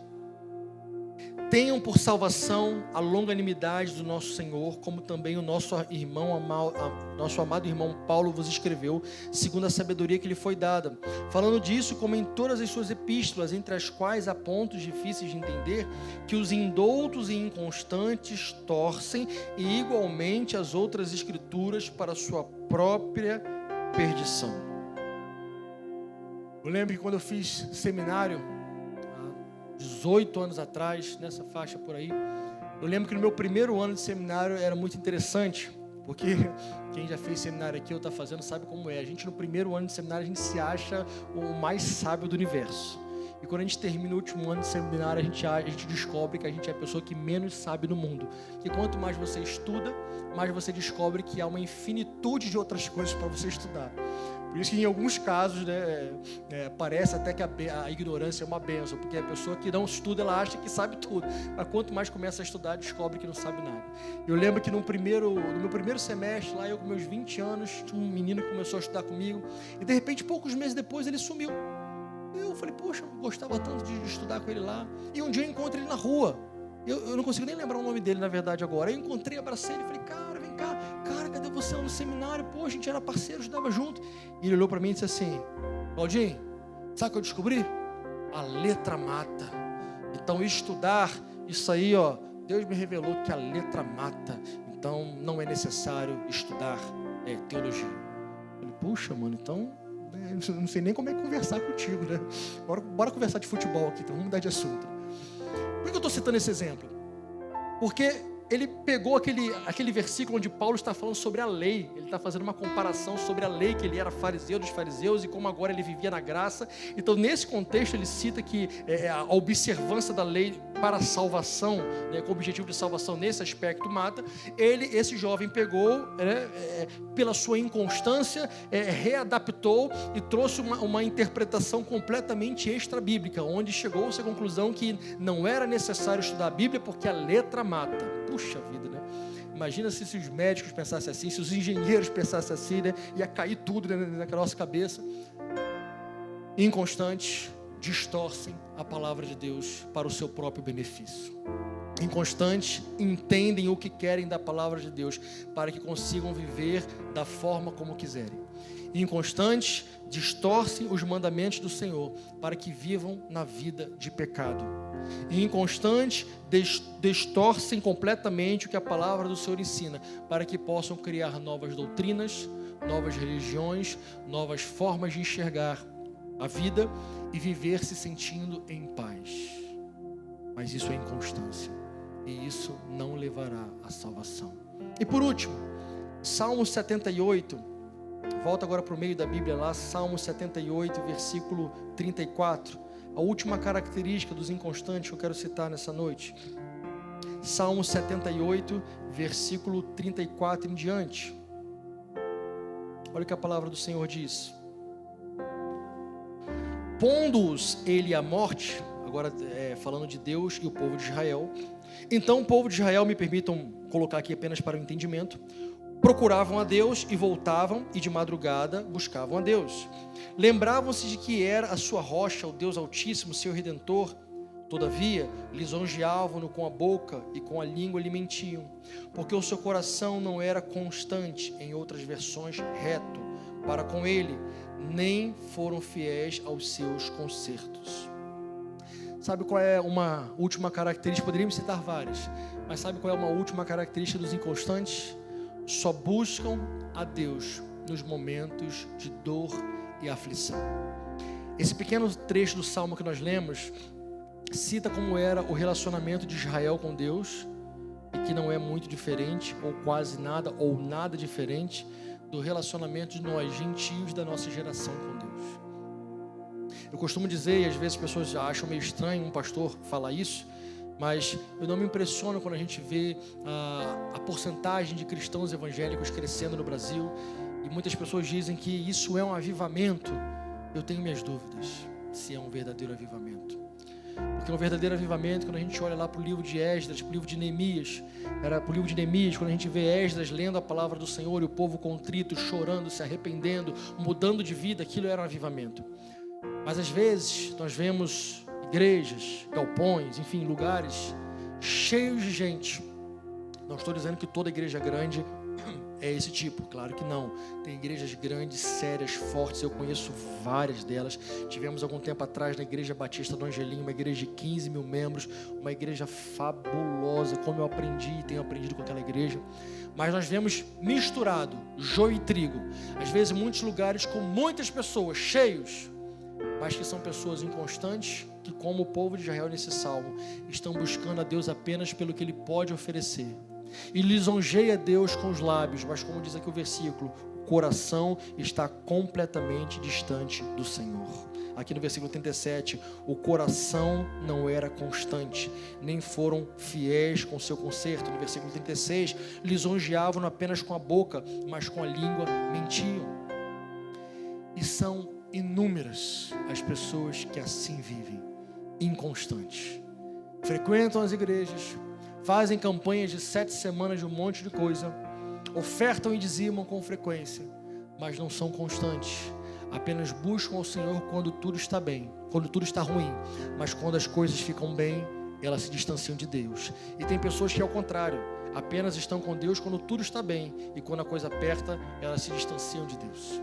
tenham por salvação a longanimidade do nosso Senhor, como também o nosso amado irmão Paulo vos escreveu, segundo a sabedoria que lhe foi dada. Falando disso, como em todas as suas epístolas, entre as quais há pontos difíceis de entender, que os indoutos e inconstantes torcem, e igualmente as outras escrituras para a sua própria perdição. Eu lembro que quando eu fiz seminário, há 18 anos atrás, nessa faixa por aí, eu lembro que no meu primeiro ano de seminário era muito interessante, porque quem já fez seminário aqui ou está fazendo sabe como é. A gente no primeiro ano de seminário, a gente se acha o mais sábio do universo. E quando a gente termina o último ano de seminário, a gente descobre que a gente é a pessoa que menos sabe no mundo. Que quanto mais você estuda, mais você descobre que há uma infinitude de outras coisas para você estudar. Por isso que em alguns casos, parece até que a ignorância é uma bênção, porque a pessoa que não estuda, ela acha que sabe tudo, mas quanto mais começa a estudar, descobre que não sabe nada. Eu lembro que no meu primeiro semestre, lá eu com meus 20 anos, tinha um menino que começou a estudar comigo, e de repente, poucos meses depois, ele sumiu. Eu falei: poxa, eu gostava tanto de estudar com ele lá, e um dia eu encontro ele na rua. Eu não consigo nem lembrar o nome dele, na verdade, agora. Eu encontrei, abracei ele e falei: cara, vem cá, cara, cadê você no seminário? Pô, a gente era parceiro, estudava junto. E ele olhou para mim e disse assim: Claudinho, sabe o que eu descobri? A letra mata. Então estudar, isso aí, ó, Deus me revelou que a letra mata. Então não é necessário estudar teologia. Eu falei: puxa, mano, então eu não sei nem como é conversar contigo, né? Bora conversar de futebol aqui, então vamos mudar de assunto. Por que eu estou citando esse exemplo? Porque ele pegou aquele versículo onde Paulo está falando sobre a lei. Ele está fazendo uma comparação sobre a lei, que ele era fariseu dos fariseus e como agora ele vivia na graça. Então, nesse contexto, ele cita que a observância da lei para a salvação, né, com o objetivo de salvação nesse aspecto mata. Esse jovem pegou, pela sua inconstância, readaptou e trouxe uma interpretação completamente extra-bíblica, onde chegou-se à conclusão que não era necessário estudar a Bíblia porque a letra mata. Puxa vida, né? Imagina se os médicos pensassem assim, se os engenheiros pensassem assim, né? Ia cair tudo, né, na nossa cabeça. Inconstantes distorcem a palavra de Deus para o seu próprio benefício. Inconstantes entendem o que querem da palavra de Deus para que consigam viver da forma como quiserem. Inconstantes distorcem os mandamentos do Senhor para que vivam na vida de pecado. Inconstantes distorcem completamente o que a palavra do Senhor ensina para que possam criar novas doutrinas, novas religiões, novas formas de enxergar a vida e viver se sentindo em paz. Mas isso é inconstância e isso não levará à salvação. E por último, Salmo 78, volta agora para o meio da Bíblia lá, Salmo 78, versículo 34, a última característica dos inconstantes que eu quero citar nessa noite. Salmo 78, versículo 34 em diante. Olha o que a palavra do Senhor diz. Pondo-os ele à morte, agora falando de Deus e o povo de Israel. Então o povo de Israel, me permitam colocar aqui apenas para o entendimento, procuravam a Deus e voltavam e de madrugada buscavam a Deus. Lembravam-se de que era a sua rocha, o Deus Altíssimo, seu Redentor. Todavia, lisonjeavam-no com a boca e com a língua lhe mentiam, porque o seu coração não era constante, em outras versões, reto, para com ele, nem foram fiéis aos seus concertos. Sabe qual é uma última característica? Poderíamos citar várias, mas sabe qual é uma última característica dos inconstantes? Só buscam a Deus nos momentos de dor e aflição. Esse pequeno trecho do Salmo que nós lemos cita como era o relacionamento de Israel com Deus, e que não é muito diferente, ou quase nada, ou nada diferente do relacionamento de nós, gentios da nossa geração com Deus. Eu costumo dizer, e às vezes as pessoas acham meio estranho um pastor falar isso, mas eu não me impressiono quando a gente vê a porcentagem de cristãos evangélicos crescendo no Brasil, e muitas pessoas dizem que isso é um avivamento. Eu tenho minhas dúvidas se é um verdadeiro avivamento. Porque um verdadeiro avivamento, quando a gente olha lá para o livro de Esdras, para o livro de Neemias, quando a gente vê Esdras lendo a palavra do Senhor e o povo contrito, chorando, se arrependendo, mudando de vida, aquilo era um avivamento. Mas às vezes nós vemos igrejas, galpões, enfim, lugares cheios de gente. Não estou dizendo que toda igreja grande é esse tipo, claro que não. Tem igrejas grandes, sérias, fortes, eu conheço várias delas. Tivemos algum tempo atrás na Igreja Batista do Angelim, uma igreja de 15 mil membros, uma igreja fabulosa, como eu aprendi e tenho aprendido com aquela igreja. Mas nós vemos misturado, joio e trigo. Às vezes muitos lugares com muitas pessoas, cheios, mas que são pessoas inconstantes, que como o povo de Israel nesse salmo, estão buscando a Deus apenas pelo que Ele pode oferecer. E lisonjeia Deus com os lábios, mas como diz aqui o versículo, o coração está completamente distante do Senhor. Aqui no versículo 37, o coração não era constante, nem foram fiéis com seu conserto. No versículo 36, lisonjeavam apenas com a boca, mas com a língua mentiam. E são inúmeras as pessoas que assim vivem, inconstantes. Frequentam as igrejas, fazem campanhas de 7 semanas de um monte de coisa, ofertam e dizimam com frequência, mas não são constantes. Apenas buscam ao Senhor quando tudo está bem, quando tudo está ruim, mas quando as coisas ficam bem, elas se distanciam de Deus. E tem pessoas que é o contrário, apenas estão com Deus quando tudo está bem, e quando a coisa aperta, elas se distanciam de Deus.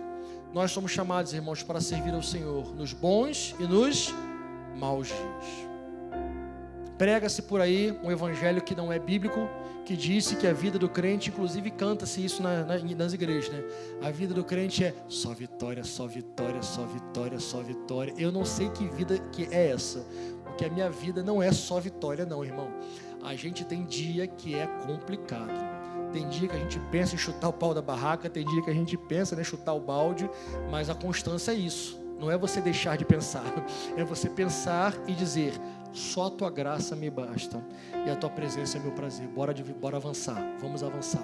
Nós somos chamados, irmãos, para servir ao Senhor nos bons e nos maus dias. Prega-se por aí um evangelho que não é bíblico, que disse que a vida do crente, inclusive canta-se isso nas igrejas, né? A vida do crente é só vitória, só vitória, só vitória, só vitória. Eu não sei que vida que é essa, porque a minha vida não é só vitória não, irmão. a gente tem dia que é complicado. Tem dia que a gente pensa em chutar o pau da barraca, tem dia que a gente pensa em chutar o balde, mas a constância é isso. Não é você deixar de pensar, é você pensar e dizer: só a tua graça me basta e a tua presença é meu prazer. Bora avançar, vamos avançar.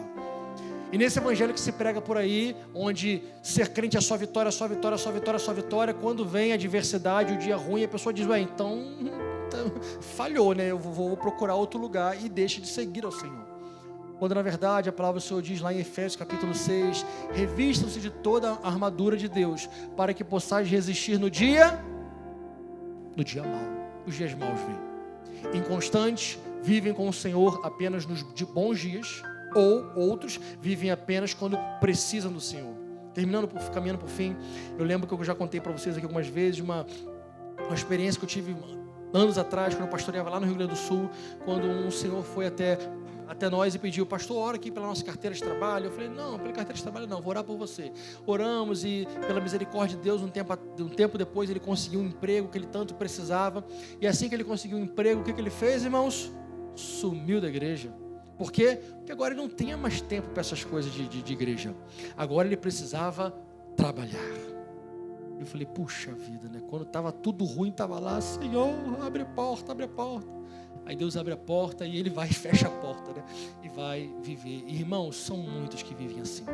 E nesse evangelho que se prega por aí, onde ser crente é só vitória, só vitória, só vitória, só vitória, quando vem a adversidade, o dia ruim, a pessoa diz: ué, então falhou, né? Eu vou procurar outro lugar e deixa de seguir ao Senhor. Quando na verdade a palavra do Senhor diz lá em Efésios capítulo 6, revistam-se de toda a armadura de Deus, para que possais resistir no dia mau. Os dias maus vêm. Inconstantes, vivem com o Senhor apenas nos bons dias, ou outros vivem apenas quando precisam do Senhor. Caminhando por fim, eu lembro que eu já contei para vocês aqui algumas vezes uma experiência que eu tive anos atrás, quando eu pastoreava lá no Rio Grande do Sul, quando um senhor foi até nós e pediu: pastor, ora aqui pela nossa carteira de trabalho. Eu falei: não, pela carteira de trabalho não, vou orar por você. Oramos e pela misericórdia de Deus, um tempo depois ele conseguiu um emprego que ele tanto precisava. E assim que ele conseguiu um emprego, o que ele fez, irmãos? Sumiu da igreja. Por quê? Porque agora ele não tinha mais tempo para essas coisas de igreja. Agora ele precisava trabalhar. Eu falei: puxa vida, né? Quando estava tudo ruim, estava lá: Senhor, abre a porta, abre a porta. Aí Deus abre a porta e ele vai e fecha a porta, né? E vai viver. E, irmãos, são muitos que vivem assim.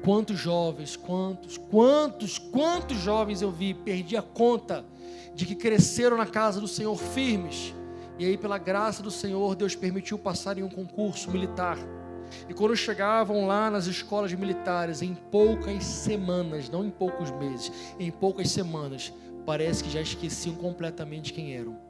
Quantos jovens, quantos jovens eu vi, perdi a conta, de que cresceram na casa do Senhor firmes. E aí, pela graça do Senhor, Deus permitiu passar em um concurso militar. E quando chegavam lá nas escolas militares, em poucas semanas, não em poucos meses, em poucas semanas, parece que já esqueciam completamente quem eram.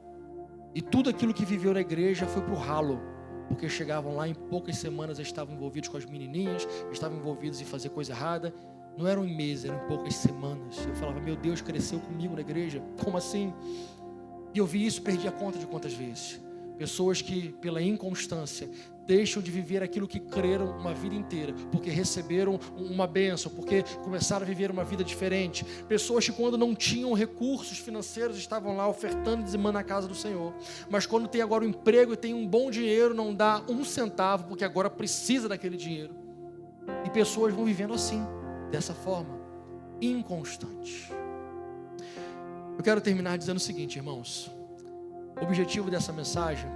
E tudo aquilo que viveu na igreja foi para o ralo, porque chegavam lá, em poucas semanas estavam envolvidos com as menininhas, estavam envolvidos em fazer coisa errada. Não eram em meses, eram em poucas semanas. Eu falava: meu Deus, cresceu comigo na igreja? Como assim? E eu vi isso, perdi a conta de quantas vezes. Pessoas que, pela inconstância, deixam de viver aquilo que creram uma vida inteira, porque receberam uma bênção, porque começaram a viver uma vida diferente. Pessoas que, quando não tinham recursos financeiros, estavam lá ofertando e dizimando na casa do Senhor. Mas quando tem agora um emprego e tem um bom dinheiro, não dá um centavo, porque agora precisa daquele dinheiro. E pessoas vão vivendo assim, dessa forma, inconstantes. Eu quero terminar dizendo o seguinte, irmãos. O objetivo dessa mensagem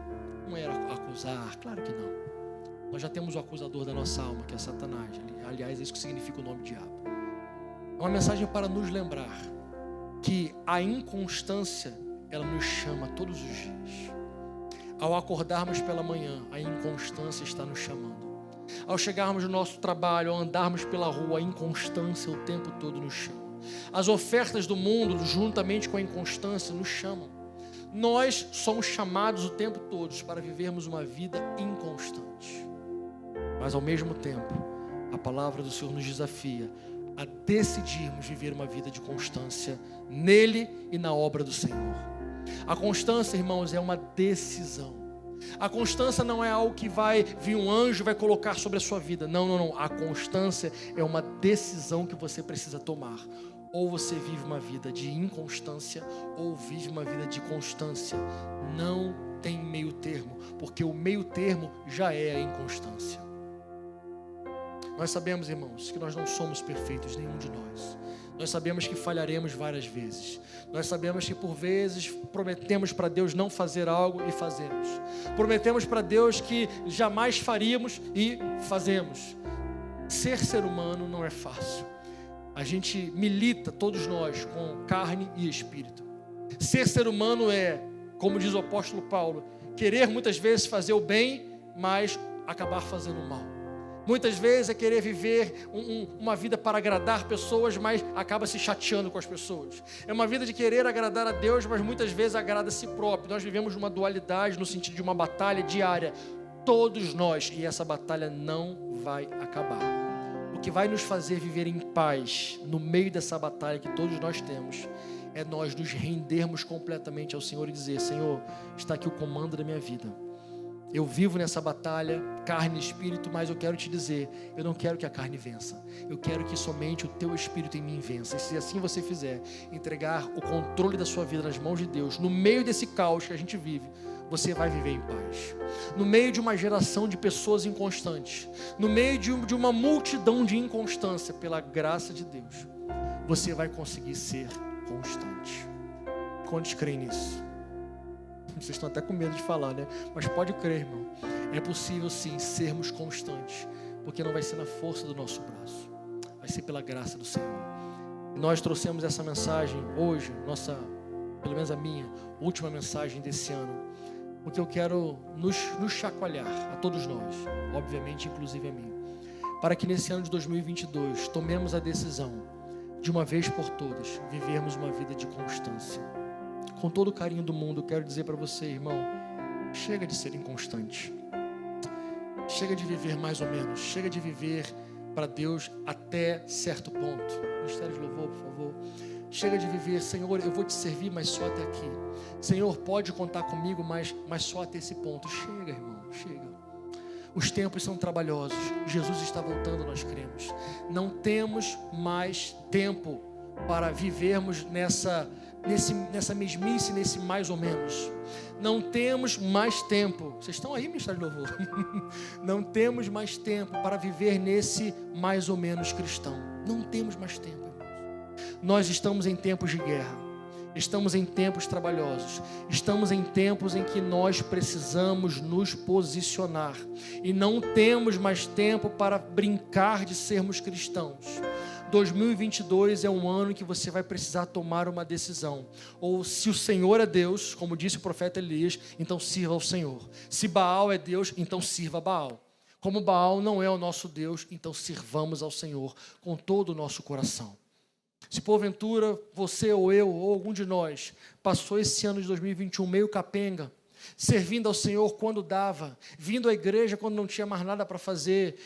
não era acusar, claro que não. Nós já temos o acusador da nossa alma, que é Satanás. Aliás, é isso que significa o nome diabo. É uma mensagem para nos lembrar que a inconstância, ela nos chama todos os dias. Ao acordarmos pela manhã, a inconstância está nos chamando. Ao chegarmos no nosso trabalho, ao andarmos pela rua, a inconstância o tempo todo nos chama. As ofertas do mundo, juntamente com a inconstância, nos chamam. Nós somos chamados o tempo todo para vivermos uma vida inconstante. Mas ao mesmo tempo, a palavra do Senhor nos desafia a decidirmos viver uma vida de constância nele e na obra do Senhor. A constância, irmãos, é uma decisão. A constância não é algo que vai vir um anjo e vai colocar sobre a sua vida. Não. A constância é uma decisão que você precisa tomar. Ou você vive uma vida de inconstância, ou vive uma vida de constância. Não tem meio termo, porque o meio termo já é a inconstância. Nós sabemos, irmãos, que nós não somos perfeitos, nenhum de nós. Nós sabemos que falharemos várias vezes. Nós sabemos que por vezes prometemos para Deus não fazer algo e fazemos. Prometemos para Deus que jamais faríamos e fazemos. Ser humano não é fácil. A gente milita, todos nós, com carne e espírito. Ser humano é, como diz o apóstolo Paulo, querer muitas vezes fazer o bem, mas acabar fazendo o mal. Muitas vezes é querer viver uma vida para agradar pessoas, mas acaba se chateando com as pessoas. É uma vida de querer agradar a Deus, mas muitas vezes agrada a si próprio. Nós vivemos uma dualidade no sentido de uma batalha diária. Todos nós, e essa batalha não vai acabar. O que vai nos fazer viver em paz no meio dessa batalha que todos nós temos é nós nos rendermos completamente ao Senhor e dizer: Senhor, está aqui o comando da minha vida. Eu vivo nessa batalha, carne e espírito, mas eu quero te dizer, eu não quero que a carne vença. Eu quero que somente o teu espírito em mim vença. E se assim você fizer, entregar o controle da sua vida nas mãos de Deus, no meio desse caos que a gente vive, você vai viver em paz. No meio de uma geração de pessoas inconstantes, no meio de uma multidão de inconstância, pela graça de Deus, você vai conseguir ser constante. Quantos creem nisso? Vocês estão até com medo de falar, né? Mas pode crer, irmão. É possível sim sermos constantes, porque não vai ser na força do nosso braço, vai ser pela graça do Senhor. Nós trouxemos essa mensagem hoje, pelo menos a minha última mensagem desse ano, porque eu quero nos chacoalhar, a todos nós, obviamente inclusive a mim, para que nesse ano de 2022 tomemos a decisão, de uma vez por todas, vivermos uma vida de constância. Com todo o carinho do mundo, eu quero dizer para você, irmão, chega de ser inconstante. Chega de viver mais ou menos. Chega de viver para Deus até certo ponto. Ministério de louvor, por favor. Chega de viver, Senhor, eu vou te servir, mas só até aqui. Senhor, pode contar comigo, mas só até esse ponto. Chega, irmão, chega. Os tempos são trabalhosos. Jesus está voltando, nós cremos. Não temos mais tempo para vivermos nessa mesmice, nesse mais ou menos. Não temos mais tempo. Vocês estão aí, Ministério de Louvor? Não temos mais tempo para viver nesse mais ou menos cristão. Não temos mais tempo, irmãos. Nós estamos em tempos de guerra. Estamos em tempos trabalhosos. Estamos em tempos em que nós precisamos nos posicionar. E não temos mais tempo para brincar de sermos cristãos. 2022 é um ano que você vai precisar tomar uma decisão. Ou se o Senhor é Deus, como disse o profeta Elias, então sirva ao Senhor. Se Baal é Deus, então sirva a Baal. Como Baal não é o nosso Deus, então sirvamos ao Senhor com todo o nosso coração. Se porventura você ou eu ou algum de nós passou esse ano de 2021 meio capenga, servindo ao Senhor quando dava, vindo à igreja quando não tinha mais nada para fazer,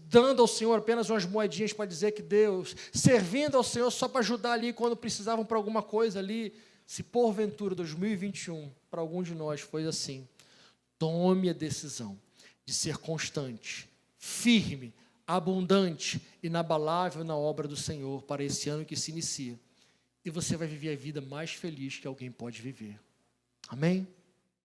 dando ao Senhor apenas umas moedinhas para dizer que Deus, servindo ao Senhor só para ajudar ali quando precisavam para alguma coisa ali, se porventura 2021 para algum de nós foi assim, tome a decisão de ser constante, firme, abundante, inabalável na obra do Senhor para esse ano que se inicia, e você vai viver a vida mais feliz que alguém pode viver. Amém?